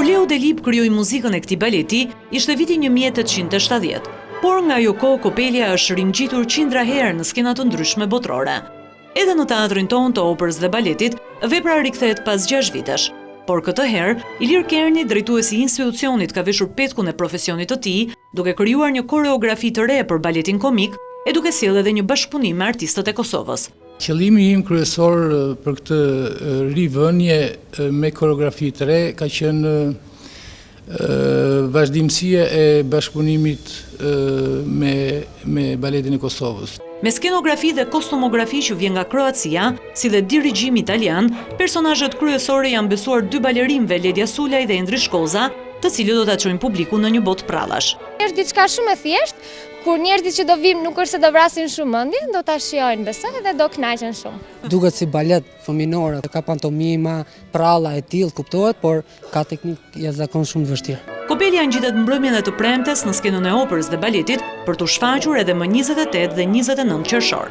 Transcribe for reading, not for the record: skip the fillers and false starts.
Leo Delib krijoi muzikën e këtij baleti, ishte viti 1870, por nga ajo kohë Kopelia është ringjitur qindra herë në skena të ndryshme botërore. Edhe në teatrin tonë të operës dhe baletit, vepra rikthehet pas 6 vitesh, por këtë herë, Ilir Kerni, drejtuesi i institucionit, ka veshur petkun e profesionit të tij, duke krijuar një koreografi të re për baletin komik e duke sjellë edhe një bashkëpunim me artistët e Kosovës. Qëllimi im kryesor për këtë rivënie me koreografi të re ka qenë vazhdimësia e bashkëpunimit me baletin e Kosovës. Me skenografi dhe kostumografi që vjen nga Kroacia, si dhe dirigjim italian, personazhet kryesore janë besuar 2 balerinëve, Ledja Sulaj dhe Endri Shkoza, të cilët do ta çojnë publikun në një botë prallash. Është diçka shumë e thjeshtë, kur njerëzit që do vijnë nuk është se do vrasin shumë mendje, do ta shijojnë besoj dhe do kënaqen shumë. Duket si balet fëminore, ka pantomima, pralla e tillë, kuptohet, por ka teknikë jashtëzakonisht shumë të vështirë. Kopelia ngjitet mbrëmjen e të premtes në skenën e operës dhe baletit për t'u shfaqur edhe më 28 dhe 29 qershor.